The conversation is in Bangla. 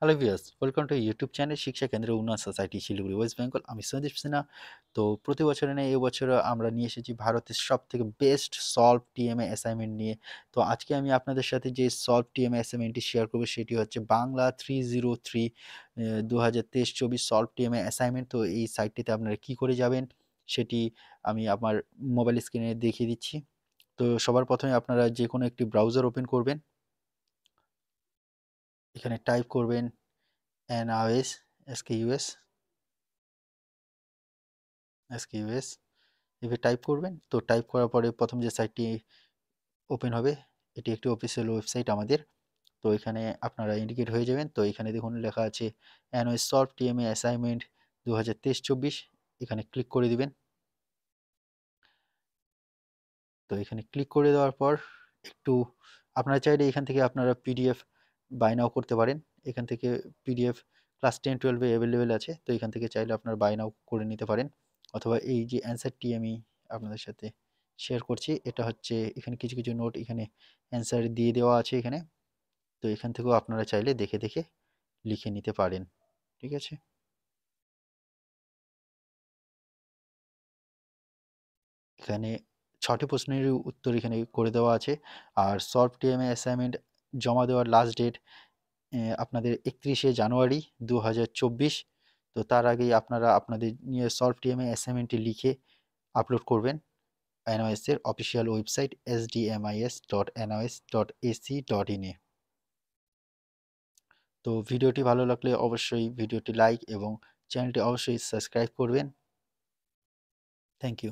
Hello viewers, welcome to YouTube channel শিক্ষা কেন্দ্র উন্নয়ন সোসাইটি শিলিগুড়ি ওয়েস্ট বেঙ্গল। আমি সন্দীপ সিনহা। তো প্রতি বছরে নেই এবছরও আমরা নিয়ে এসেছি ভারতের সব থেকে বেস্ট সলভ টিএমএ অ্যাসাইনমেন্ট নিয়ে। তো আজকে আমি আপনাদের সাথে যে সলভ টিএমএ অ্যাসাইনমেন্টটি শেয়ার করবো সেটি হচ্ছে বাংলা 303 2023-24 সলভ টিএমএ অ্যাসাইনমেন্ট। তো এই সাইটটিতে আপনারা কি করে যাবেন সেটি আমি আমার মোবাইল স্ক্রিনে দেখিয়ে দিচ্ছি। তো সবার প্রথমে আপনারা যে কোনো একটি ব্রাউজার ওপেন করবেন, এখানে টাইপ করবেন NIOS SKUS SKUS এভাবে টাইপ করবেন। তো টাইপ করার পরে প্রথম যে সাইটটি ওপেন হবে এটি একটি অফিসিয়াল ওয়েবসাইট আমাদের। তো এখানে আপনারা ইন্ডিকেট হয়ে যাবেন। তো এখানে দেখুন লেখা আছে NIOS সলভ টিএমএ অ্যাসাইনমেন্ট 2023-24। এখানে ক্লিক করে দিবেন। তো এখানে ক্লিক করে দেওয়ার পর একটু আপনারা চাইলে এখান থেকে আপনারা পিডিএফ বাই নাও করতে পারেন। এখান থেকে পিডিএফ ক্লাস 10-12 অ্যাভেলেবেল আছে। তো এখান থেকে চাইলে আপনারা বাই নাও করে নিতে পারেন, অথবা এই যে অ্যান্সারটি আমি আপনাদের সাথে শেয়ার করছি এটা হচ্ছে এখানে কিছু কিছু নোট এখানে অ্যান্সার দিয়ে দেওয়া আছে এখানে। তো এখান থেকেও আপনারা চাইলে দেখে দেখে লিখে নিতে পারেন। ঠিক আছে, এখানে 6টি প্রশ্নের উত্তর এখানে করে দেওয়া আছে। আর সলভ টিএমএ অ্যাসাইনমেন্ট জমা দেওয়ার লাস্ট ডেট আপনাদের 31শে জানুয়ারি 2024। তো তার আগেই আপনারা আপনাদের নিয়ে সলভ টিএমএ অ্যাসাইনমেন্টটি লিখে আপলোড করবেন NIOS এর অফিসিয়াল ওয়েবসাইট sdmis.nios.ac.in এ। তো ভিডিওটি ভালো লাগলে অবশ্যই ভিডিওটি লাইক এবং চ্যানেলটি অবশ্যই সাবস্ক্রাইব করবেন। Thank you.